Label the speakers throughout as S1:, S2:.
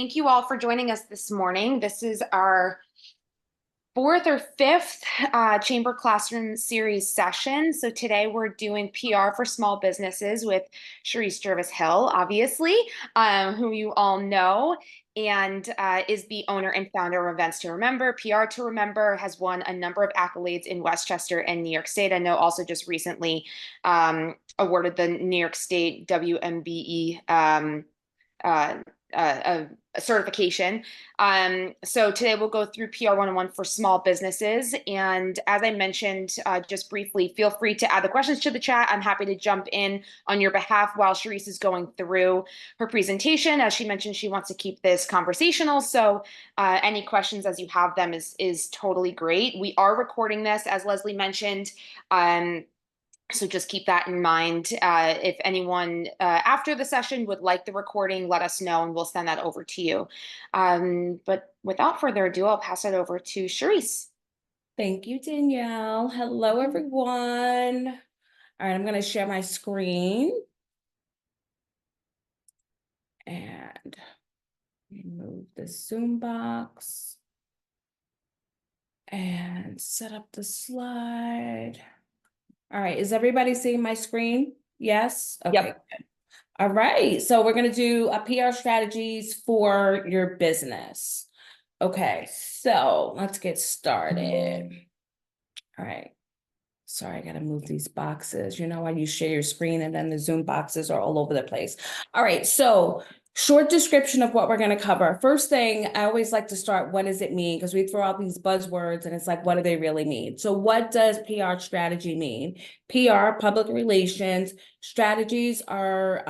S1: Thank you all for joining us this morning. This is our fourth or fifth Chamber Classroom Series session. So today we're doing PR for small businesses with Cherise Jervis Hill, obviously, who you all know, and is the owner and founder of Events to Remember. PR to Remember has won a number of accolades in Westchester and New York State. I know also just recently awarded the New York State WMBE uh, a certification. So today we'll go through PR 101 for small businesses. And as I mentioned, just briefly, feel free to add the questions to the chat. I'm happy to jump in on your behalf while Cherise is going through her presentation. As she mentioned, she wants to keep this conversational. So any questions as you have them is totally great. We are recording this, as Leslie mentioned. So just keep that in mind. If anyone after the session would like the recording, let us know and we'll send that over to you. But without further ado, I'll pass it over to Cherise.
S2: Thank you, Danielle. Hello, everyone. All right, I'm going to share my screen. And remove the Zoom box. And set up the slide. All right, is everybody seeing my screen? Yes? Okay.
S1: Yep.
S2: Good. All right, so we're going to do a PR strategies for your business. Okay, so let's get started. All right. Sorry, I gotta move these boxes. You know, when you share your screen and then the Zoom boxes are all over the place. All right, so short description of what we're gonna cover. First thing, I always like to start, what does it mean? Because we throw out these buzzwords and it's like, what do they really mean? So what does PR strategy mean? PR, public relations, strategies are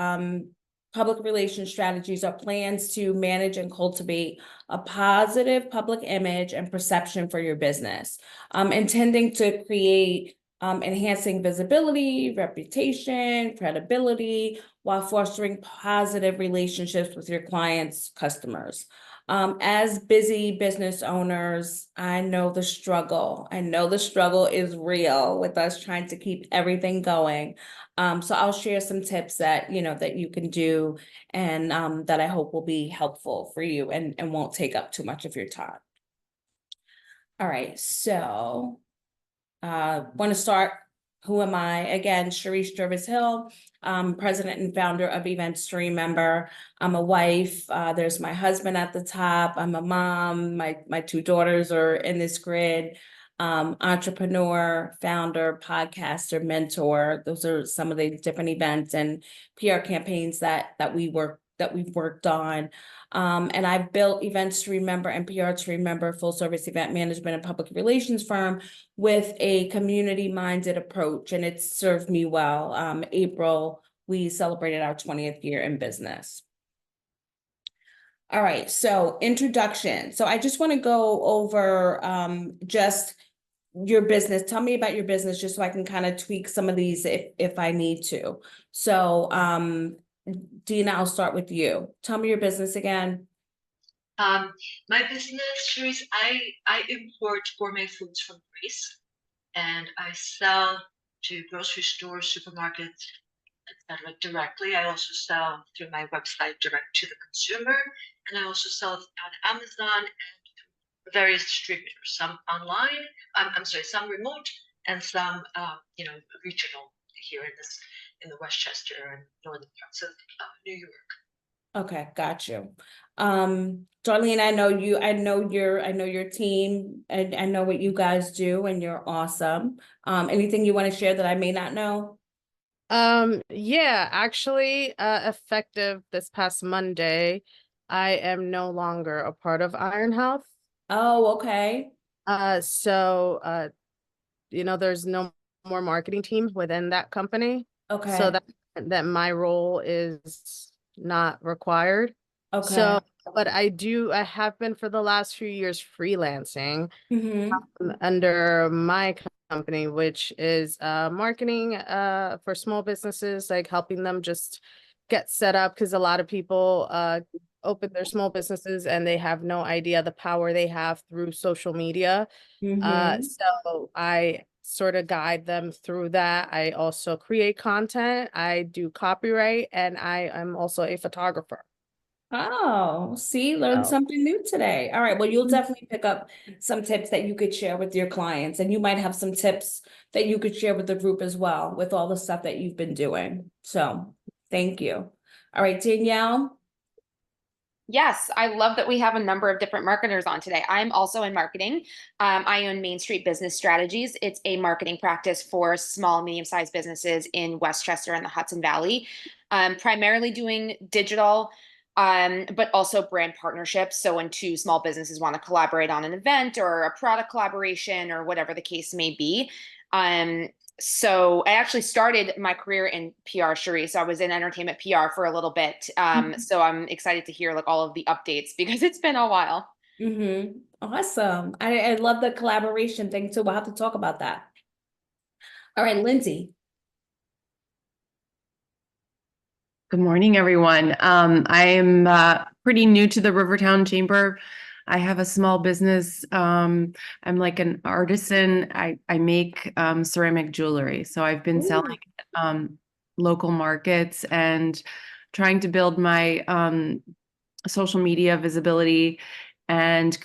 S2: public relations strategies are plans to manage and cultivate a positive public image and perception for your business, intending to create enhancing visibility, reputation, credibility, while fostering positive relationships with your clients, customers. As busy business owners, I know the struggle. I know the struggle is real with us trying to keep everything going. So I'll share some tips that that you can do and that I hope will be helpful for you and won't take up too much of your time. All right, so want to start. Who am I? Again, Cherise Jervis Hill, president and founder of Events to Remember. I'm a wife. There's my husband at the top. I'm a mom. My two daughters are in this grid. Entrepreneur, founder, podcaster, mentor. Those are some of the different events and PR campaigns that we've worked on. And I've built Events to Remember and PR to Remember, full service event management and public relations firm with a community-minded approach, and it's served me well. April, we celebrated our 20th year in business. All right, so introduction. So I just want to go over just your business. Tell me about your business just so I can kind of tweak some of these if I need to. So Dina, I'll start with you. Tell me your business again.
S3: My business, Cherise, I import gourmet foods from Greece, and I sell to grocery stores, supermarkets, etc. directly. I also sell through my website direct to the consumer, and I also sell on Amazon and various distributors. Some online, some remote, and some regional here in the Westchester and northern parts of New York.
S2: Okay, got you. Darlene, I know your team, and I know what you guys do, and you're awesome. Anything you want to share that I may not know?
S4: Yeah, actually, effective this past Monday, I am no longer a part of Iron Health.
S2: Oh, okay.
S4: So there's no more marketing team within that company.
S2: Okay.
S4: So that my role is not required.
S2: Okay.
S4: So, but I have been for the last few years freelancing under my company, which is marketing for small businesses, like helping them just get set up, because a lot of people open their small businesses and they have no idea the power they have through social media. So I sort of guide them through that. I also create content, I do copyright, and I am also a photographer.
S2: Oh, see, learned
S4: So,
S2: something new today. All right, well, you'll definitely pick up some tips that you could share with your clients, and you might have some tips that you could share with the group as well, with all the stuff that you've been doing. So, thank you. All right, Danielle.
S1: Yes, I love that we have a number of different marketers on today. I'm also in marketing. I own Main Street Business Strategies. It's a marketing practice for small, medium-sized businesses in Westchester and the Hudson Valley, primarily doing digital, but also brand partnerships. So when two small businesses want to collaborate on an event or a product collaboration or whatever the case may be, um, so I actually started my career in PR, Cherise. So I was in entertainment PR for a little bit. So I'm excited to hear like all of the updates because it's been a while.
S2: Awesome. I love the collaboration thing too. We'll have to talk about that. All right, Lindsay.
S5: Good morning, everyone. I am pretty new to the Rivertown Chamber. I have a small business. I'm like an artisan. I make ceramic jewelry. So I've been selling local markets and trying to build my social media visibility and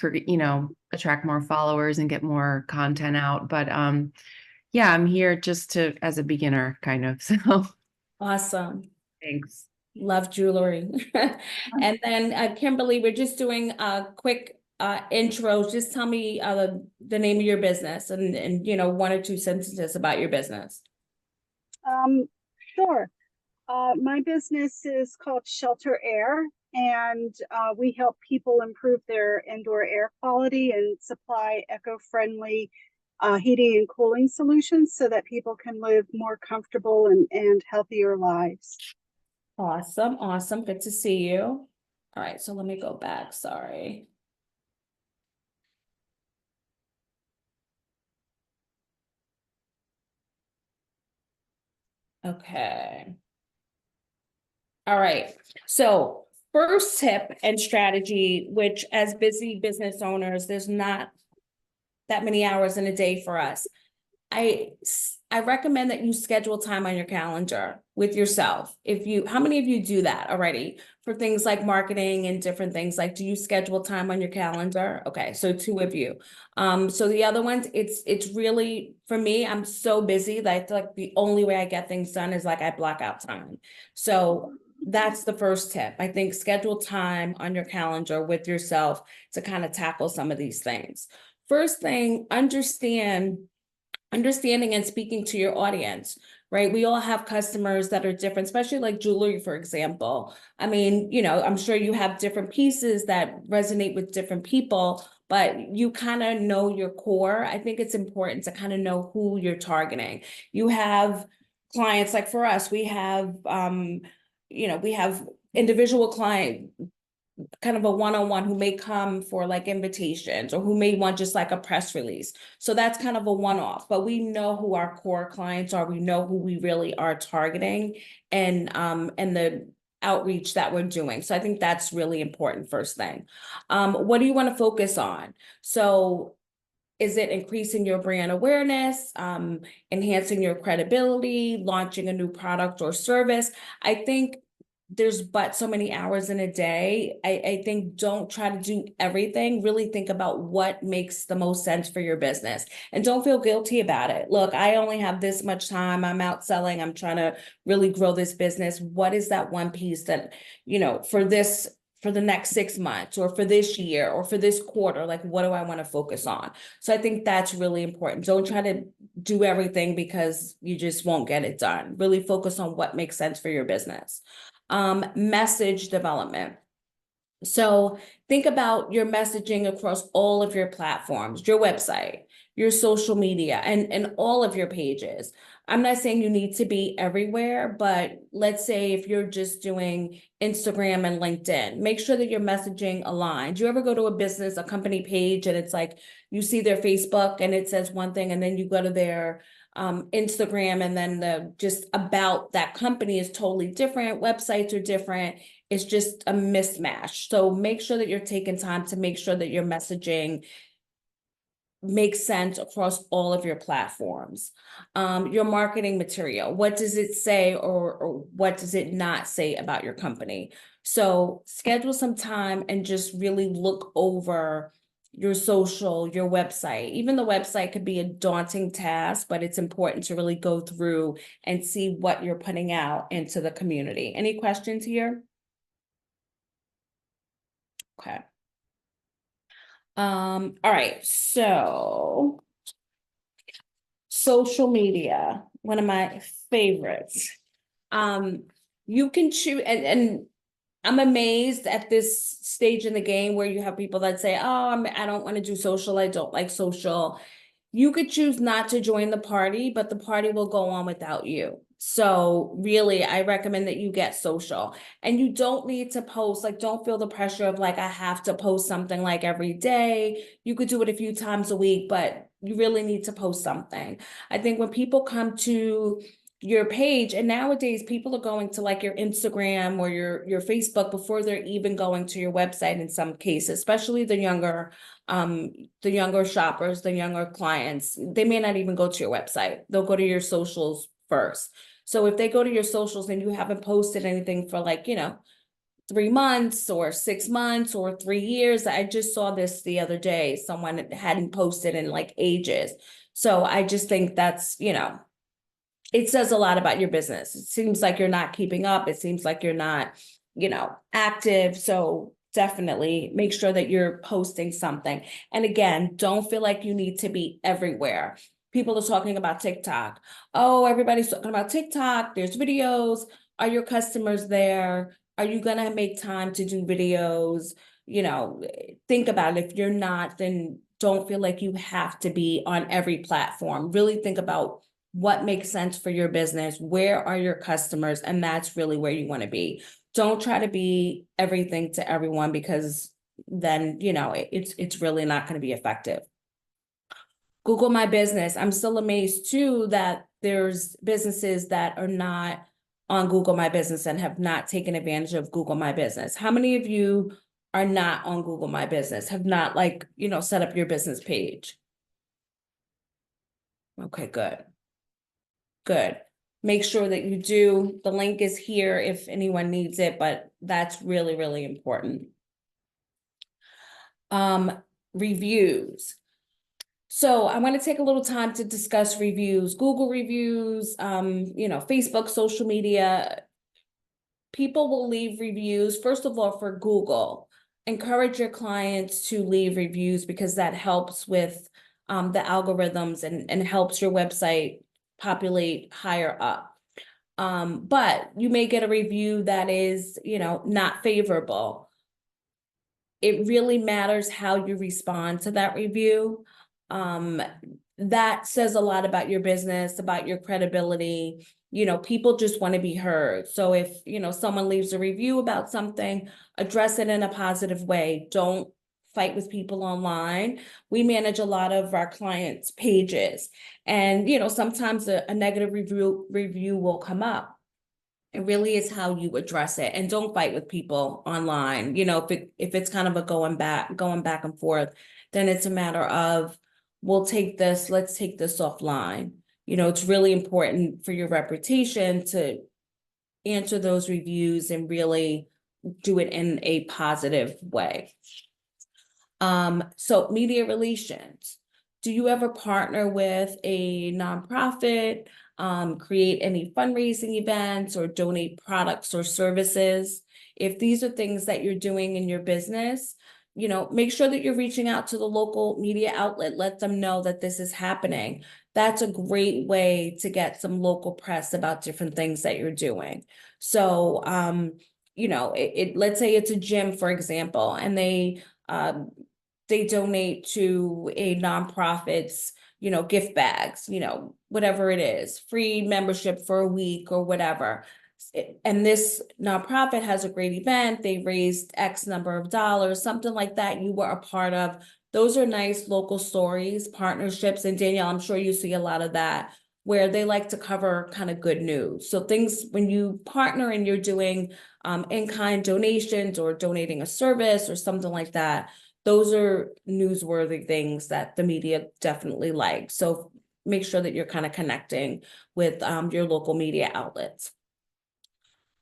S5: attract more followers and get more content out. But yeah, I'm here just as a beginner, kind of. So
S2: Awesome.
S5: thanks.
S2: Love jewelry. And then Kimberly, we're just doing a quick intro. Just tell me the name of your business and 1 or 2 sentences about your business.
S6: Sure. My business is called Shelter Air, and we help people improve their indoor air quality and supply eco-friendly heating and cooling solutions so that people can live more comfortable and healthier lives.
S2: Awesome. Awesome. Good to see you. All right. So let me go back. Sorry. Okay. All right. So first tip and strategy, which as busy business owners, there's not that many hours in a day for us. I recommend that you schedule time on your calendar with yourself. How many of you do that already for things like marketing and different things? Like, do you schedule time on your calendar? Okay, so 2 of you. So the other ones, it's really, for me, I'm so busy that I feel like the only way I get things done is like I block out time. So that's the first tip. I think schedule time on your calendar with yourself to kind of tackle some of these things. First thing, understanding and speaking to your audience, right? We all have customers that are different, especially like jewelry, for example. I mean, I'm sure you have different pieces that resonate with different people, but you kind of know your core. I think it's important to kind of know who you're targeting. You have clients, like for us, we have, we have individual client, kind of a one-on-one who may come for like invitations or who may want just like a press release. So that's kind of a one-off, but we know who our core clients are. We know who we really are targeting and the outreach that we're doing. So I think that's really important first thing. What do you want to focus on? So is it increasing your brand awareness, enhancing your credibility, launching a new product or service? I think there's but so many hours in a day. I think don't try to do everything. Really think about what makes the most sense for your business and don't feel guilty about it. Look, I only have this much time. I'm out selling. I'm trying to really grow this business. What is that one piece that, for the next 6 months or for this year or for this quarter, like what do I want to focus on? So I think that's really important. Don't try to do everything because you just won't get it done. Really focus on what makes sense for your business. Message development. So think about your messaging across all of your platforms, your website, your social media, and all of your pages. I'm not saying you need to be everywhere, but let's say if you're just doing Instagram and LinkedIn, make sure that your messaging aligns. You ever go to a company page, and it's like you see their Facebook and it says one thing, and then you go to their Instagram, and then just about that company is totally different. Websites are different. It's just a mismatch. So make sure that you're taking time to make sure that your messaging make sense across all of your platforms. Your marketing material, what does it say or what does it not say about your company? So schedule some time and just really look over your social, your website. Even the website could be a daunting task, but it's important to really go through and see what you're putting out into the community. Any questions here? Okay. All right, so social media, one of my favorites. You can choose, and I'm amazed at this stage in the game where you have people that say, oh, I don't want to do social, I don't like social. You could choose not to join the party, but the party will go on without you. So really, I recommend that you get social, and you don't need to post, like, don't feel the pressure of like, I have to post something like every day. You could do it a few times a week, but you really need to post something. I think when people come to your page, and nowadays people are going to like your Instagram or your Facebook before they're even going to your website in some cases, especially the younger shoppers, the younger clients. They may not even go to your website. They'll go to your socials first. So if they go to your socials and you haven't posted anything for like, 3 months or 6 months or 3 years, I just saw this the other day. Someone hadn't posted in like ages. So I just think that's, it says a lot about your business. It seems like you're not keeping up. It seems like you're not, active. So definitely make sure that you're posting something. And again, don't feel like you need to be everywhere. People are talking about TikTok. Oh, everybody's talking about TikTok. There's videos. Are your customers there? Are you going to make time to do videos? Think about it. If you're not, then don't feel like you have to be on every platform. Really think about what makes sense for your business. Where are your customers? And that's really where you want to be. Don't try to be everything to everyone, because then, it's really not going to be effective. Google My Business. I'm still amazed too that there's businesses that are not on Google My Business and have not taken advantage of Google My Business. How many of you are not on Google My Business, have not set up your business page? Okay, good. Good. Make sure that you do. The link is here if anyone needs it, but that's really, really important. Reviews. So I want to take a little time to discuss reviews, Google reviews, Facebook, social media. People will leave reviews, first of all, for Google. Encourage your clients to leave reviews because that helps with the algorithms and helps your website populate higher up. But you may get a review that is, not favorable. It really matters how you respond to that review. That says a lot about your business, about your credibility. People just want to be heard. So if, someone leaves a review about something, address it in a positive way. Don't fight with people online. We manage a lot of our clients' pages, and sometimes a negative review will come up. It really is how you address it, and don't fight with people online. If it's kind of a going back and forth, then it's a matter of, let's take this offline. It's really important for your reputation to answer those reviews and really do it in a positive way. So media relations. Do you ever partner with a nonprofit, create any fundraising events, or donate products or services? If these are things that you're doing in your business, make sure that you're reaching out to the local media outlet. Let them know that this is happening. That's a great way to get some local press about different things that you're doing. So, let's say it's a gym, for example, and they donate to a nonprofit's, gift bags, whatever it is, free membership for a week or whatever. And this nonprofit has a great event. They raised X number of dollars, something like that you were a part of. Those are nice local stories, partnerships. And Danielle, I'm sure you see a lot of that, where they like to cover kind of good news. So things, when you partner and you're doing in-kind donations or donating a service or something like that, those are newsworthy things that the media definitely like. So make sure that you're kind of connecting with your local media outlets.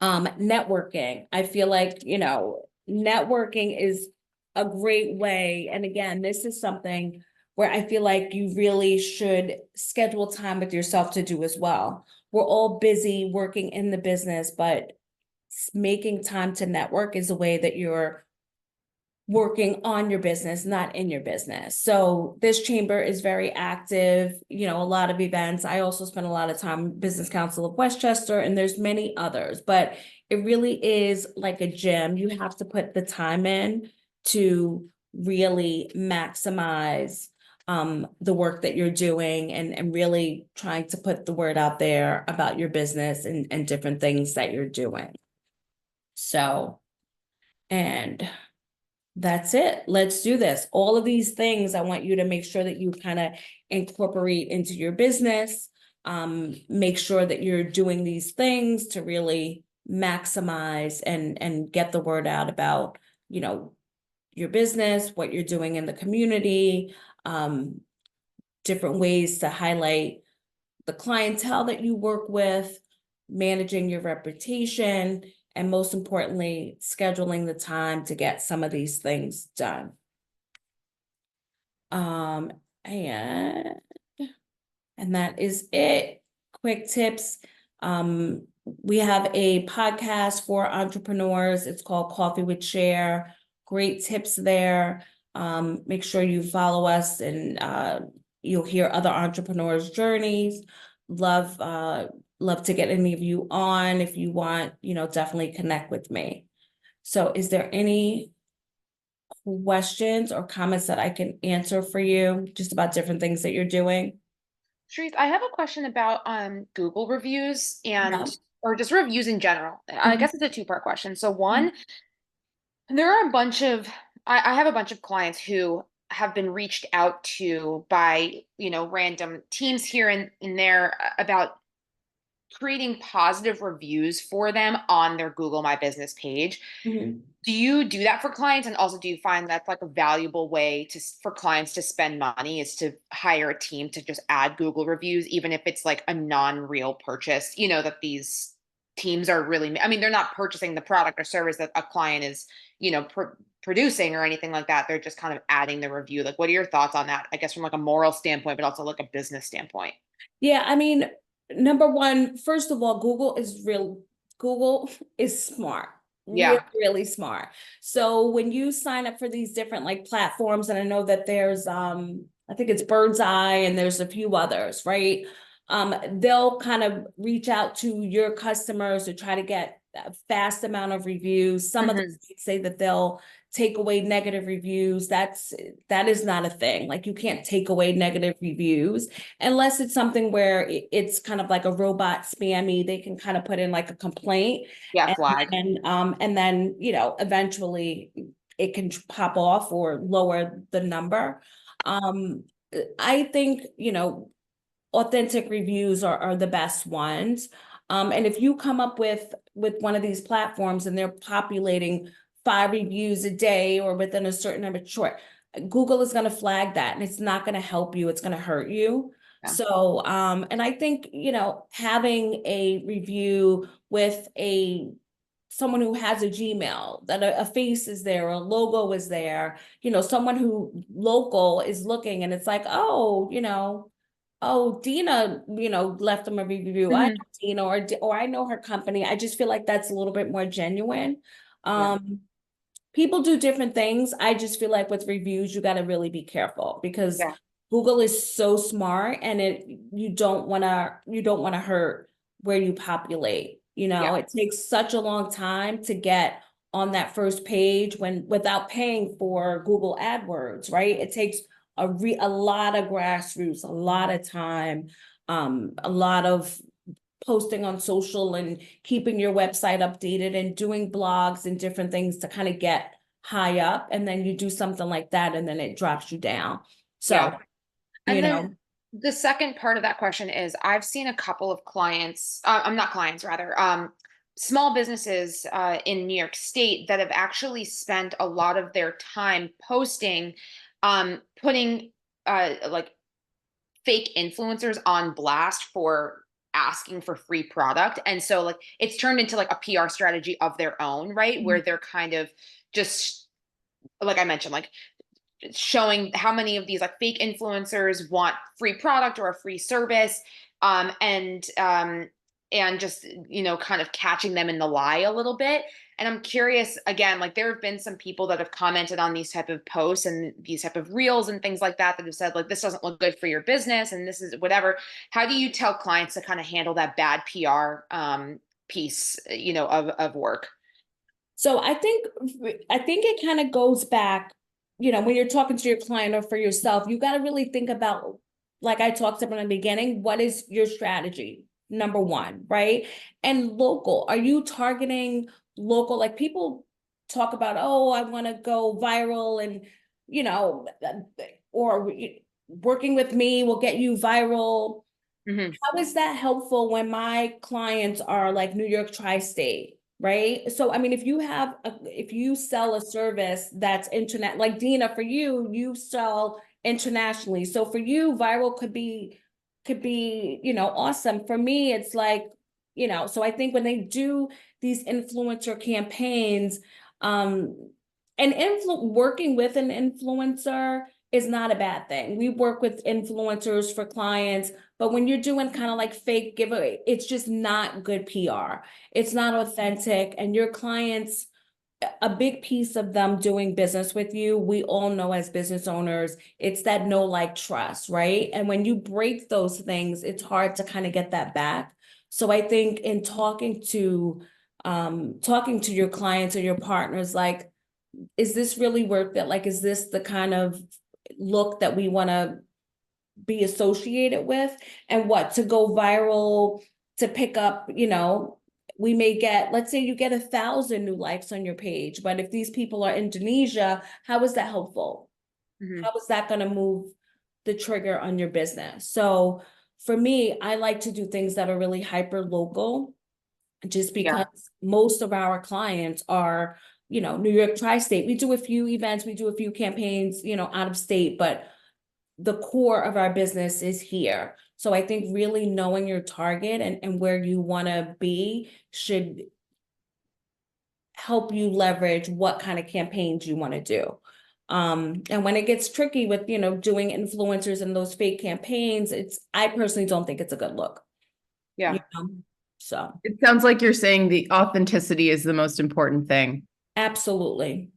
S2: Networking, I feel like, networking is a great way. And again, this is something where I feel like you really should schedule time with yourself to do as well. We're all busy working in the business, but making time to network is a way that you're working on your business, not in your business. So this chamber is very active, a lot of events. I also spend a lot of time Business Council of Westchester, and there's many others, but it really is like a gym. You have to put the time in to really maximize the work that you're doing, and really trying to put the word out there about your business and different things that you're doing. So, and that's it. Let's do this. All of these things, I want you to make sure that you kind of incorporate into your business. Make sure that you're doing these things to really maximize and get the word out about, your business, what you're doing in the community, different ways to highlight the clientele that you work with, managing your reputation, and most importantly, scheduling the time to get some of these things done. And that is it. Quick tips. We have a podcast for entrepreneurs. It's called Coffee with Cher. Great tips there. Make sure you follow us, and you'll hear other entrepreneurs' journeys. Love to get any of you on. If you want, definitely connect with me. So is there any questions or comments that I can answer for you just about different things that you're doing?
S1: Sharice, I have a question about Google reviews
S2: Yeah.
S1: or just reviews in general. I
S2: Mhm.
S1: guess it's a two-part question. So one, there are a bunch of I have a bunch of clients who have been reached out to by, random teams here and there about creating positive reviews for them on their Google My Business page.
S2: Mhm.
S1: Do you do that for clients? And also, do you find that's like a valuable way for clients to spend money is to hire a team to just add Google reviews, even if it's like a non-real purchase, that these teams are really, I mean, they're not purchasing the product or service that a client is, producing or anything like that. They're just kind of adding the review. Like, what are your thoughts on that? I guess from like a moral standpoint, but also like a business standpoint.
S2: Yeah, I mean, number one, first of all, Google is smart. Really,
S1: Yeah.
S2: really smart. So when you sign up for these different like platforms, and I know that there's I think it's Bird's Eye and there's a few others, right? They'll kind of reach out to your customers to try to get a fast amount of reviews. Some of them say that they'll take away negative reviews. That is not a thing. Like, you can't take away negative reviews unless it's something where it's kind of like a robot spammy. They can kind of put in like a complaint.
S1: Yeah, flag.
S2: And then, eventually it can pop off or lower the number. I think, authentic reviews are the best ones. And if you come up with one of these platforms and they're populating 5 reviews a day or within a certain number, sure, Google is going to flag that, and it's not going to help you. It's going to hurt you.
S1: Yeah.
S2: So, and I think, having a review with someone who has a Gmail, that a face is there, a logo is there, someone who local is looking, and it's like, oh, Dina, left them a review. I know Dina, or I know her company. I just feel like that's a little bit more genuine. People do different things. I just feel like with reviews, you got to really be careful, because
S1: Yeah.
S2: Google is so smart, and you don't want to hurt where you populate. It takes such a long time to get on that first page without paying for Google AdWords, right? It takes a lot of grassroots, a lot of time, a lot of posting on social and keeping your website updated and doing blogs and different things to kind of get high up. And then you do something like that, and then it drops you down. So,
S1: Yeah. And
S2: you
S1: then
S2: know,
S1: the second part of that question is I've seen a couple of clients, I'm not clients, rather, small businesses in New York State that have actually spent a lot of their time posting, putting like fake influencers on blast for asking for free product. And so like it's turned into like a PR strategy of their own, right? Where they're kind of just, like I mentioned, like showing how many of these like fake influencers want free product or a free service, and just, kind of catching them in the lie a little bit. And I'm curious, again, like there have been some people that have commented on these type of posts and these type of reels and things like that have said like this doesn't look good for your business and this is whatever. How do you tell clients to kind of handle that bad PR piece, of work?
S2: So I think it kind of goes back, when you're talking to your client or for yourself, you got to really think about, like I talked about in the beginning, what is your strategy? Number one, right? And local, are you targeting local? Like people talk about, oh, I want to go viral and, or working with me will get you viral.
S1: Mhm.
S2: How is that helpful when my clients are like New York tri-state, right? So, I mean, if you sell a service that's internet, like Dina, for you, you sell internationally. So for you, viral could be, awesome. For me, it's like, so I think when they do these influencer campaigns, working with an influencer is not a bad thing. We work with influencers for clients, but when you're doing kind of like fake giveaway, it's just not good PR. It's not authentic, and your clients, a big piece of them doing business with you, we all know as business owners, it's that know, like, trust, right? And when you break those things, it's hard to kind of get that back. So I think in talking to your clients or your partners, like, is this really worth it? Like, is this the kind of look that we want to be associated with? And what, to go viral, to pick up, we may get, let's say you get 1,000 new likes on your page, but if these people are Indonesia, how is that helpful?
S1: Mhm.
S2: How is that going to move the trigger on your business? So for me, I like to do things that are really hyper local, just because most of our clients are, New York tri-state. We do a few events, we do a few campaigns, out of state, but the core of our business is here. So I think really knowing your target and where you want to be should help you leverage what kind of campaigns you want to do. And when it gets tricky with, doing influencers and those fake campaigns, I personally don't think it's a good look.
S1: Yeah.
S2: So
S5: It sounds like you're saying the authenticity is the most important thing.
S2: absolutely.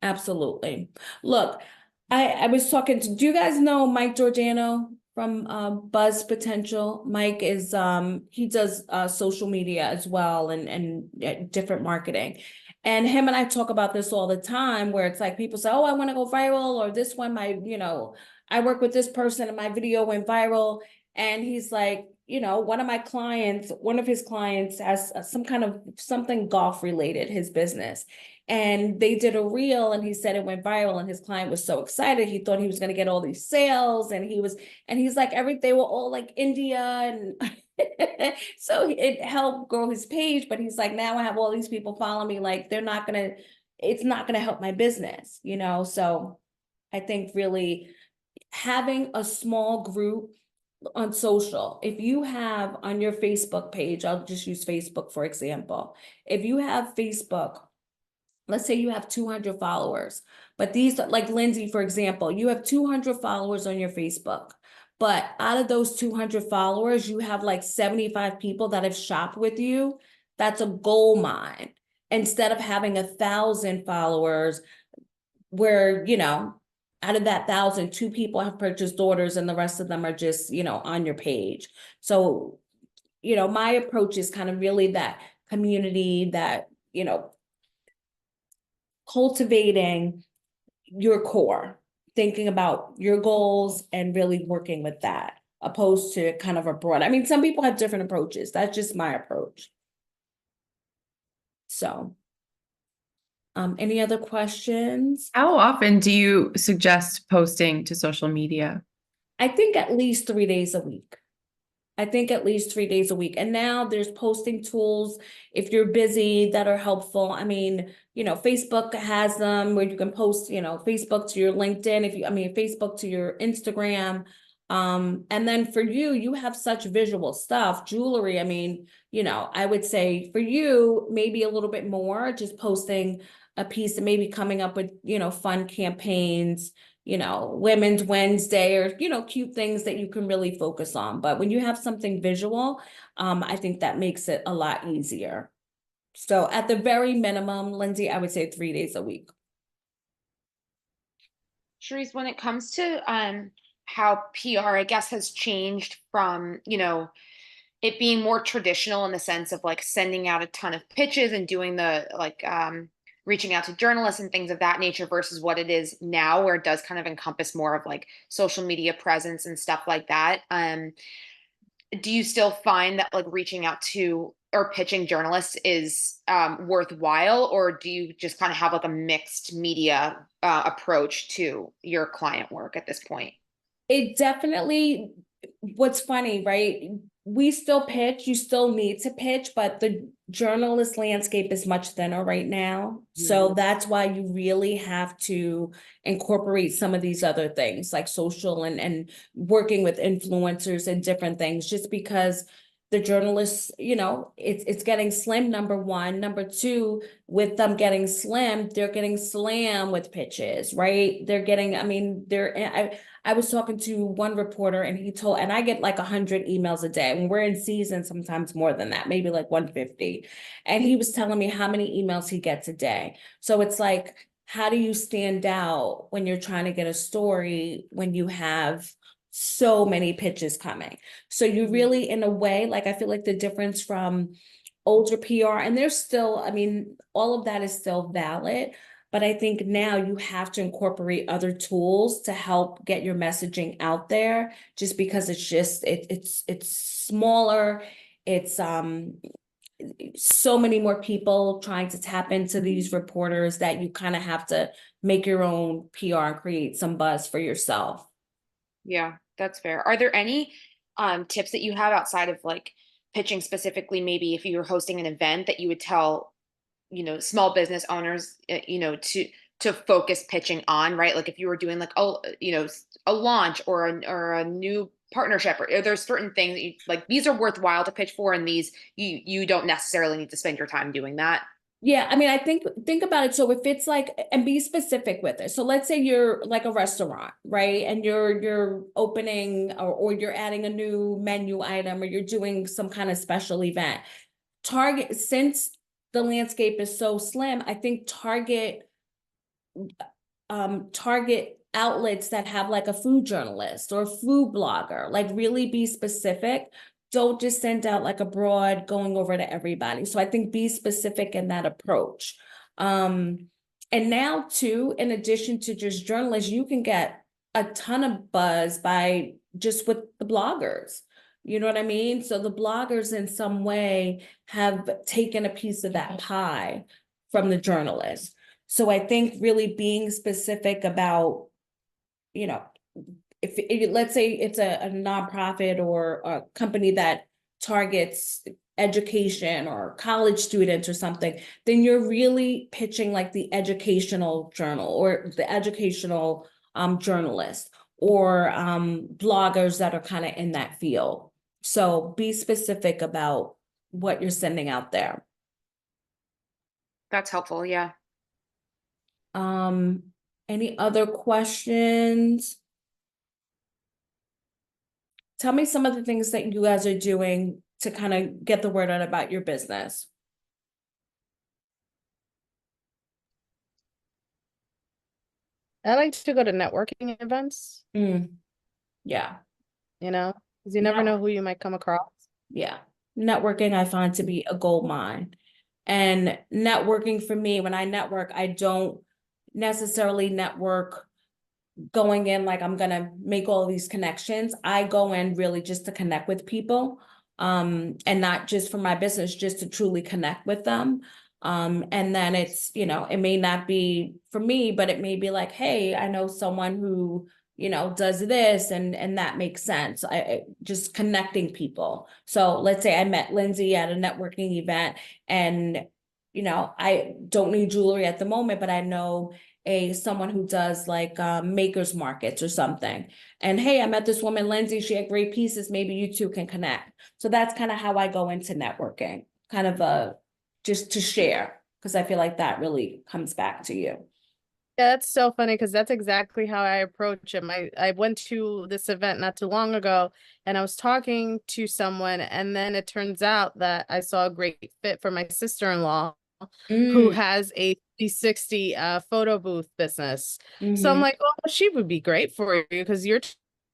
S2: Absolutely. Look, I was talking to, do you guys know Mike Giordano from Buzz Potential? Mike is he does social media as well and different marketing. And him and I talk about this all the time, where it's like people say, oh, I want to go viral, or this one, I work with this person and my video went viral. And he's like, one of his clients has something golf related, his business. And they did a reel and he said it went viral, and his client was so excited. He thought he was going to get all these sales, and he's like, they were all like India. And so it helped grow his page, but he's like, now I have all these people following me. Like, it's not going to help my business, So I think really having a small group on social, if you have on your Facebook page, I'll just use Facebook for example. If you have Facebook, let's say you have 200 followers, but these, like Lindsay, for example, you have 200 followers on your Facebook, but out of those 200 followers, you have like 75 people that have shopped with you. That's a gold mine. Instead of having 1,000 followers where, out of that 1,000, 2 people have purchased orders and the rest of them are just, on your page. So, my approach is kind of really that community, that, cultivating your core, thinking about your goals and really working with that, opposed to kind of a broad. I mean, some people have different approaches. That's just my approach. So, any other questions?
S5: How often do you suggest posting to social media?
S2: I think at least 3 days a week. I think at least 3 days a week. And now there's posting tools if you're busy that are helpful. I mean, Facebook has them where you can post, Facebook to your LinkedIn, Facebook to your Instagram. And then for you, you have such visual stuff, jewelry. I mean, I would say for you, maybe a little bit more, just posting a piece and maybe coming up with, fun campaigns, Women's Wednesday or, cute things that you can really focus on. But when you have something visual, I think that makes it a lot easier. So at the very minimum, Lindsay, I would say 3 days a week.
S1: Sharice, when it comes to how PR, I guess, has changed from, it being more traditional in the sense of like sending out a ton of pitches and doing the reaching out to journalists and things of that nature versus what it is now, where it does kind of encompass more of like social media presence and stuff like that. Do you still find that like reaching out to or pitching journalists is worthwhile, or do you just kind of have like a mixed media approach to your client work at this point?
S2: It definitely, what's funny, right? We still pitch, you still need to pitch, but the journalist landscape is much thinner right now. So that's why you really have to incorporate some of these other things like social and working with influencers and different things, just because the journalists, it's getting slim, number one. Number two, with them getting slim, they're getting slammed with pitches, right? They're getting, I was talking to one reporter and and I get like 100 emails a day. When we're in season, sometimes more than that, maybe like 150. And he was telling me how many emails he gets a day. So it's like, how do you stand out when you're trying to get a story when you have so many pitches coming? So you really, in a way, like I feel like the difference from older PR, and there's still, all of that is still valid, but I think now you have to incorporate other tools to help get your messaging out there, just because it's smaller. It's so many more people trying to tap into these reporters that you kind of have to make your own PR and create some buzz for yourself.
S1: Yeah, that's fair. Are there any tips that you have outside of like pitching specifically, maybe if you were hosting an event that you would tell, small business owners, to focus pitching on, right? Like if you were doing like, a launch or a new partnership, or there's certain things that you like, these are worthwhile to pitch for, and these you don't necessarily need to spend your time doing that.
S2: Yeah, I think about it. So if it's like, and be specific with it. So let's say you're like a restaurant, right? And you're opening or you're adding a new menu item, or you're doing some kind of special event. Target, since the landscape is so slim, I think target outlets that have like a food journalist or food blogger, like really be specific. Don't just send out like a broad going over to everybody. So I think be specific in that approach. And now too, in addition to just journalists, you can get a ton of buzz by just with the bloggers. You know what I mean? So the bloggers in some way have taken a piece of that pie from the journalists. So I think really being specific about, if let's say it's a nonprofit or a company that targets education or college students or something, then you're really pitching like the educational journal or the educational journalist or bloggers that are kind of in that field. So be specific about what you're sending out there.
S1: That's helpful. Yeah.
S2: Any other questions? Tell me some of the things that you guys are doing to kind of get the word out about your business.
S4: I like to go to networking events,
S2: Yeah.
S4: because you never know who you might come across.
S2: Yeah. Networking I find to be a gold mine. And networking for me, when I network, I don't necessarily network going in like I'm gonna make all these connections. I go in really just to connect with people, and not just for my business, just to truly connect with them. And then it's, it may not be for me, but it may be like, hey, I know someone who, does this and that makes sense. I just connecting people. So let's say I met Lindsay at a networking event and, I don't need jewelry at the moment, but I know someone who does like makers markets or something. And hey, I met this woman, Lindsay, she had great pieces. Maybe you two can connect. So that's kind of how I go into networking, kind of just to share, because I feel like that really comes back to you.
S4: Yeah, that's so funny because that's exactly how I approach him. I went to this event not too long ago and I was talking to someone, and then it turns out that I saw a great fit for my sister-in-law who
S2: Mm,
S4: has a 360 photo booth business. So I'm
S2: mhm.
S4: like, oh, she would be great for you because you're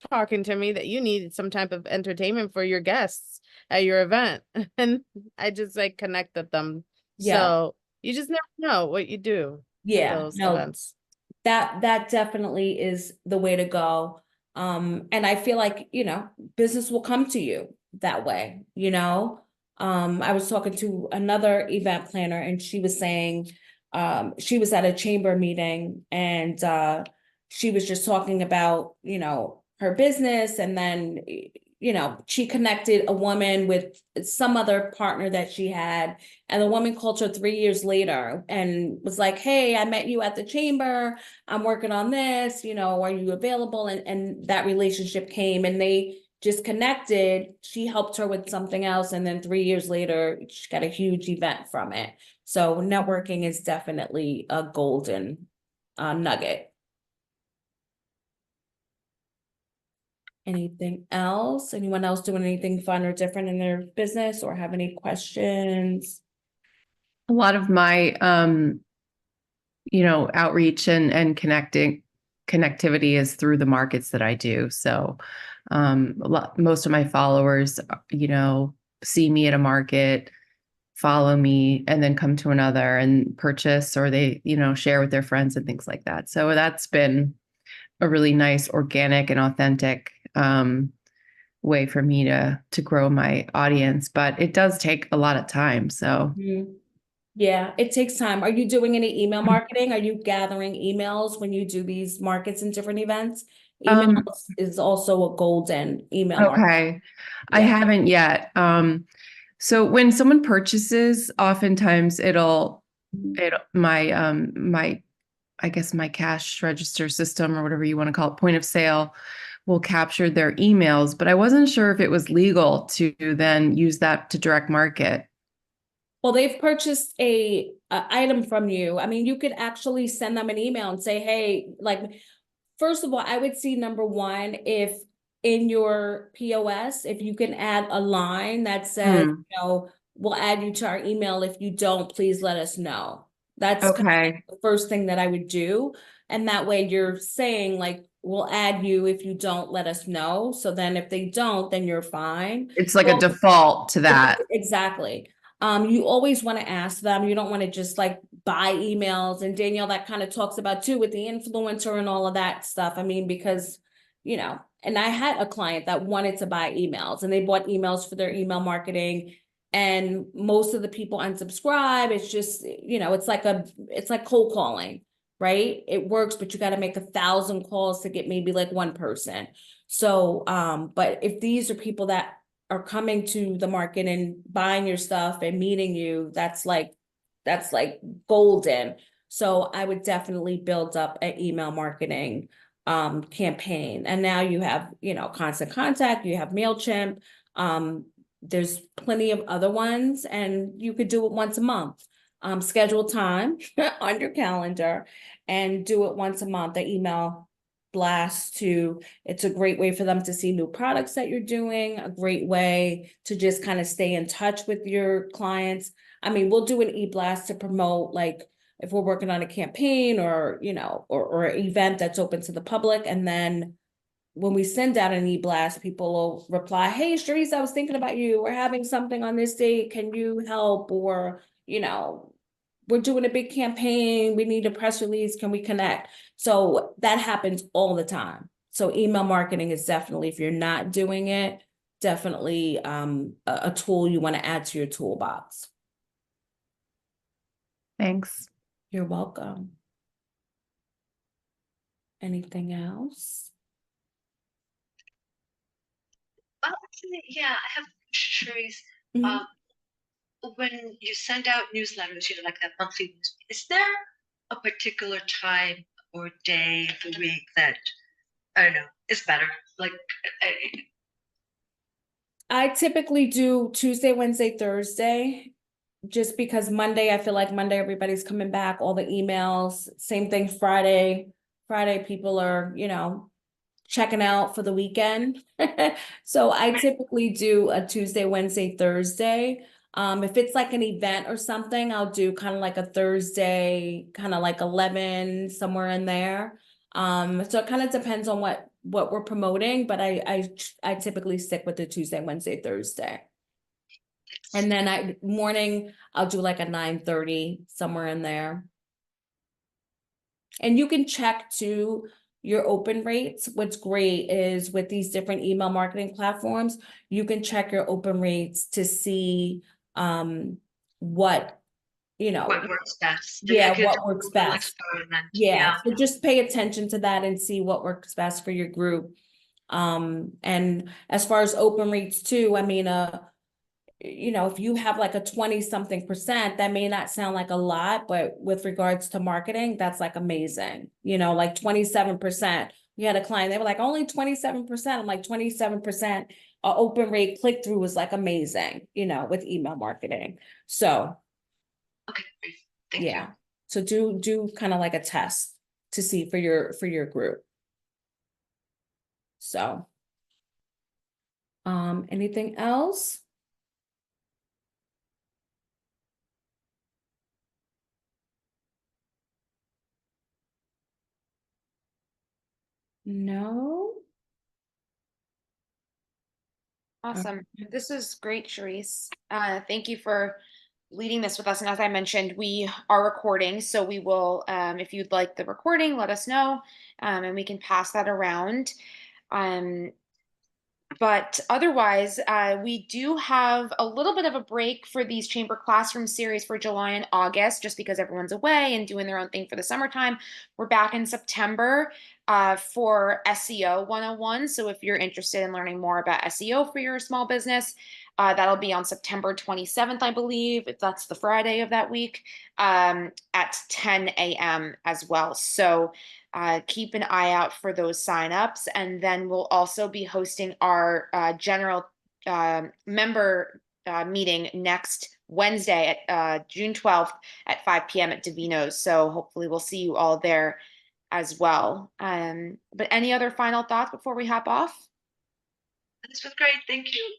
S4: talking to me that you needed some type of entertainment for your guests at your event. And I just like connected them.
S2: Yeah,
S4: So you just never know what you do at
S2: yeah,
S4: those
S2: no,
S4: events.
S2: that definitely is the way to go. And I feel like, business will come to you that way. I was talking to another event planner and she was saying, she was at a chamber meeting and she was just talking about, her business, and then, she connected a woman with some other partner that she had, and the woman called her 3 years later and was like, hey, I met you at the chamber. I'm working on this, are you available? And that relationship came and they just connected. She helped her with something else. And then 3 years later, she got a huge event from it. So networking is definitely a golden nugget. Anything else? Anyone else doing anything fun or different in their business or have any questions?
S5: A lot of my outreach and connectivity is through the markets that I do. So most of my followers, see me at a market, follow me, and then come to another and purchase, or they, share with their friends and things like that. So that's been a really nice, organic and authentic way for me to grow my audience. But it does take a lot of time. So
S2: Mhm. Yeah, it takes time. Are you doing any email marketing? Are you gathering emails when you do these markets and different events?
S5: um,
S2: Emails is also a golden email market.
S5: okay. I
S2: Yeah.
S5: haven't yet. So when someone purchases, oftentimes my I guess my cash register system, or whatever you want to call it, point of sale, will capture their emails, but I wasn't sure if it was legal to then use that to direct market.
S2: Well, they've purchased a item from you. I mean, you could actually send them an email and say, hey, like, first of all, I would see number one, if in your POS, if you can add a line that says,
S5: Hmm.
S2: we'll add you to our email. If you don't, please let us know. That's kind of
S5: Okay.
S2: the first thing that I would do. And that way you're saying like, we'll add you if you don't let us know. So then if they don't, then you're fine.
S5: It's like a
S2: Well,
S5: default to that.
S2: exactly. You always want to ask them. You don't want to just like buy emails. And Danielle, that kind of talks about too with the influencer and all of that stuff. I mean, because, and I had a client that wanted to buy emails and they bought emails for their email marketing. And most of the people unsubscribe. It's just, it's like cold calling, right? It works, but you got to make 1,000 calls to get maybe like one person. So, but if these are people that are coming to the market and buying your stuff and meeting you, that's like golden. So I would definitely build up an email marketing campaign. And now you have, Constant Contact, you have MailChimp. There's plenty of other ones, and you could do it once a month. Schedule time on your calendar and do it once a month, the email blast to it's a great way for them to see new products that you're doing, a great way to just kind of stay in touch with your clients. I mean, we'll do an e-blast to promote, like if we're working on a campaign or, or an event that's open to the public. And then when we send out an e-blast, people will reply, hey, Sharice, I was thinking about you. We're having something on this date. Can you help? Or, we're doing a big campaign. We need a press release. Can we connect? So that happens all the time. So email marketing is definitely, if you're not doing it, definitely a tool you want to add to your toolbox.
S5: Thanks.
S2: You're welcome. Anything else?
S3: Actually, yeah, I have Sharice.
S2: Mhm.
S3: When you send out newsletters, like that monthly news, is there a particular time or day of the week that I don't know is better? Like, I-
S2: I typically do Tuesday, Wednesday, Thursday, just because Monday, I feel like Monday, everybody's coming back, all the emails, same thing Friday. Friday, people are, checking out for the weekend. So I typically do a Tuesday, Wednesday, Thursday. If it's like an event or something, I'll do kind of like a Thursday, kind of like 11, somewhere in there. So it kind of depends on what we're promoting, but I typically stick with the Tuesday, Wednesday, Thursday. And then morning, I'll do like a 9:30, somewhere in there. And you can check too your open rates. What's great is with these different email marketing platforms, you can check your open rates to see what,
S3: what works best?
S2: yeah,
S3: I could
S2: what works
S3: do an
S2: best.
S3: experiment.
S2: Yeah, so just pay attention to that and see what works best for your group. And as far as open rates too, I mean, if you have like a 20-something%, that may not sound like a lot, but with regards to marketing, that's like amazing. Like 27%. We had a client, they were like, only 27%. I'm like, 27% open rate click-through was like amazing, with email marketing. So
S3: Okay, great. Thank you.
S2: yeah. So do kind of like a test to see for your group. So anything else? No.
S1: Awesome. This is great, Sharice. Thank you for leading this with us. And as I mentioned, we are recording, so we will, if you'd like the recording, let us know, and we can pass that around. But otherwise, we do have a little bit of a break for these Chamber Classroom series for July and August, just because everyone's away and doing their own thing for the summertime. We're back in September for SEO 101. So if you're interested in learning more about SEO for your small business, that'll be on September 27th, I believe, if that's the Friday of that week, at 10 a.m. as well. So keep an eye out for those signups. And then we'll also be hosting our general member meeting next Wednesday at June 12th at 5 p.m. at Davino's. So hopefully we'll see you all there as well. But any other final thoughts before we hop off?
S3: This was great. Thank you.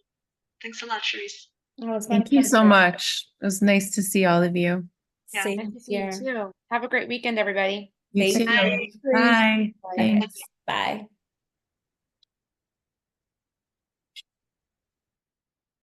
S3: Thanks a lot, Sharice.
S5: Thank you so much. It was nice to see all of you.
S3: Yeah.
S2: Same
S1: Nice to see you
S2: here.
S1: too. Have a great weekend, everybody.
S5: You
S2: Thank
S5: too.
S2: you.
S3: Bye.
S5: Bye.
S1: Bye.
S5: Thanks.
S2: Bye.